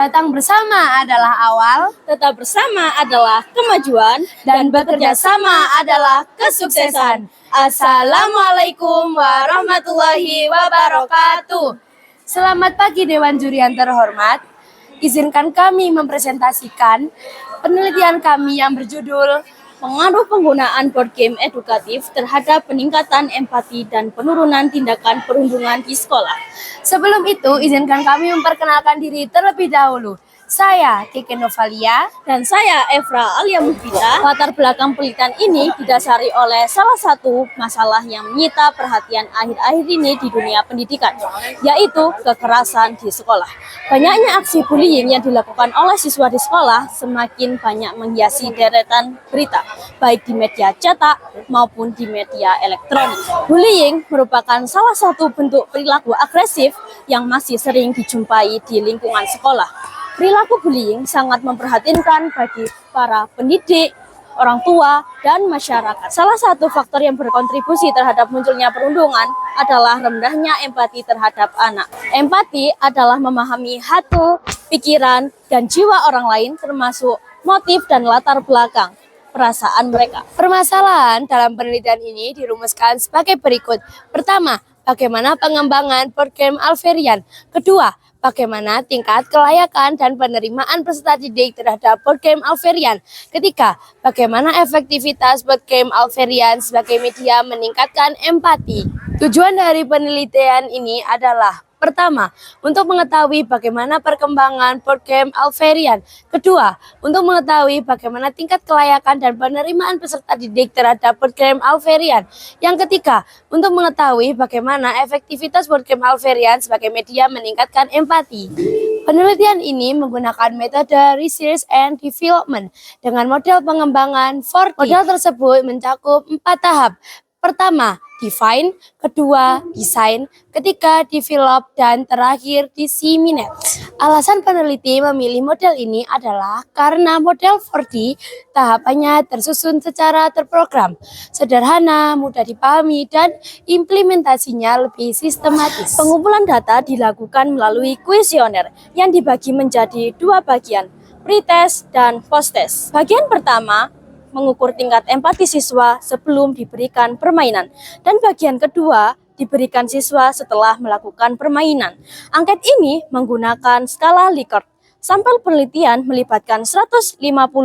Datang bersama adalah awal, Tetap bersama adalah kemajuan, dan bekerja sama adalah kesuksesan. Assalamualaikum warahmatullahi wabarakatuh. Selamat pagi Dewan Juri yang terhormat. Izinkan kami mempresentasikan penelitian kami yang berjudul Pengaruh penggunaan board game edukatif terhadap peningkatan empati dan penurunan tindakan perundungan di sekolah. Sebelum itu, izinkan kami memperkenalkan diri terlebih dahulu. Saya Keke Novalia. Dan saya Evra Alia Mufida. Latar belakang penelitian ini didasari oleh salah satu masalah yang menyita perhatian akhir-akhir ini di dunia pendidikan, yaitu kekerasan di sekolah. Banyaknya aksi bullying yang dilakukan oleh siswa di sekolah semakin banyak menghiasi deretan berita, baik di media cetak maupun di media elektronik. Bullying merupakan salah satu bentuk perilaku agresif yang masih sering dijumpai di lingkungan sekolah. Perilaku bullying sangat memprihatinkan bagi para pendidik, orang tua, dan masyarakat. Salah satu faktor yang berkontribusi terhadap munculnya perundungan adalah rendahnya empati terhadap anak. Empati adalah memahami hati, pikiran, dan jiwa orang lain, termasuk motif dan latar belakang perasaan mereka. Permasalahan dalam penelitian ini dirumuskan sebagai berikut. Pertama, bagaimana pengembangan board game Alverian. Kedua, bagaimana tingkat kelayakan dan penerimaan peserta didik terhadap board game Alverian. Ketiga, bagaimana efektivitas board game Alverian sebagai media meningkatkan empati. Tujuan dari penelitian ini adalah: pertama, untuk mengetahui bagaimana perkembangan board game Alverian. Kedua, untuk mengetahui bagaimana tingkat kelayakan dan penerimaan peserta didik terhadap board game Alverian. Yang ketiga, untuk mengetahui bagaimana efektivitas board game Alverian sebagai media meningkatkan empati. Penelitian ini menggunakan metode Research and Development dengan model pengembangan 4D. Model tersebut mencakup 4 tahap. Pertama, define, kedua, design, ketiga, develop, dan terakhir, disseminate. Alasan peneliti memilih model ini adalah karena model 4D tahapannya tersusun secara terprogram, sederhana, mudah dipahami, dan implementasinya lebih sistematis. Pengumpulan data dilakukan melalui kuesioner yang dibagi menjadi 2 bagian, pre-test dan post-test. Bagian pertama mengukur tingkat empati siswa sebelum diberikan permainan, dan bagian kedua diberikan siswa setelah melakukan permainan. Angket ini menggunakan skala Likert. Sampel penelitian melibatkan 150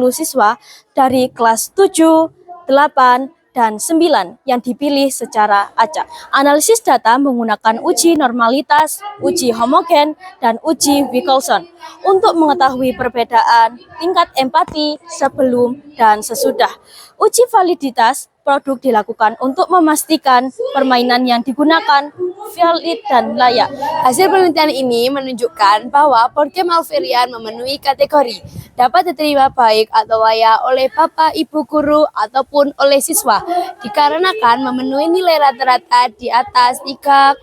siswa dari kelas 7, 8, dan 9 yang dipilih secara acak. Analisis data menggunakan uji normalitas, uji homogen, dan uji Wilcoxon untuk mengetahui perbedaan tingkat empati sebelum dan sesudah. Uji validitas produk dilakukan untuk memastikan permainan yang digunakan valid dan layak. Hasil penelitian ini menunjukkan bahwa board game Alverian memenuhi kategori dapat diterima baik atau layak oleh bapak, ibu guru, ataupun oleh siswa, dikarenakan memenuhi nilai rata-rata di atas 3,5.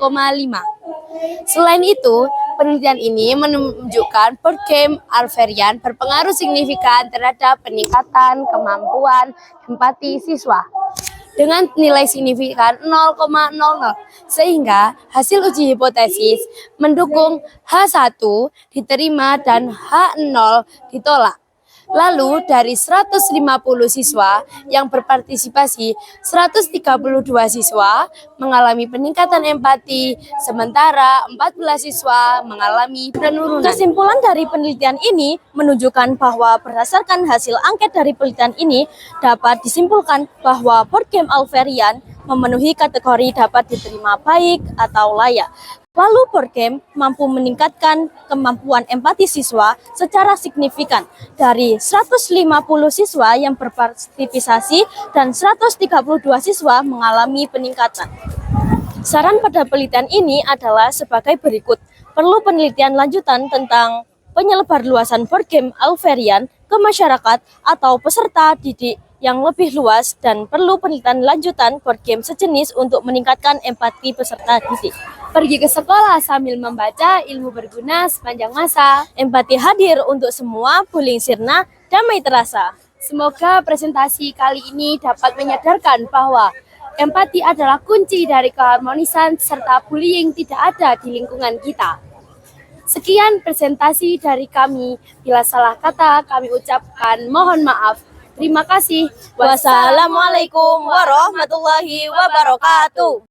Selain itu, penelitian ini menunjukkan board game Alverian berpengaruh signifikan terhadap peningkatan kemampuan empati siswa dengan nilai signifikan 0,00, sehingga hasil uji hipotesis mendukung H1 diterima dan H0 ditolak. Lalu dari 150 siswa yang berpartisipasi, 132 siswa mengalami peningkatan empati, sementara 14 siswa mengalami penurunan. Kesimpulan dari penelitian ini menunjukkan bahwa berdasarkan hasil angket dari penelitian ini dapat disimpulkan bahwa board game Alverian memenuhi kategori dapat diterima baik atau layak. Lalu board game mampu meningkatkan kemampuan empati siswa secara signifikan dari 150 siswa yang berpartisipasi dan 132 siswa mengalami peningkatan. Saran pada penelitian ini adalah sebagai berikut. Perlu penelitian lanjutan tentang penyelebarluasan board game Alverian ke masyarakat atau peserta didik yang lebih luas, dan perlu penelitian lanjutan board game sejenis untuk meningkatkan empati peserta didik. Pergi ke sekolah sambil membaca ilmu berguna sepanjang masa. Empati hadir untuk semua, bullying sirna, damai terasa. Semoga presentasi kali ini dapat menyadarkan bahwa empati adalah kunci dari keharmonisan serta bullying tidak ada di lingkungan kita. Sekian presentasi dari kami. Bila salah kata kami ucapkan mohon maaf. Terima kasih. Wassalamualaikum warahmatullahi wabarakatuh.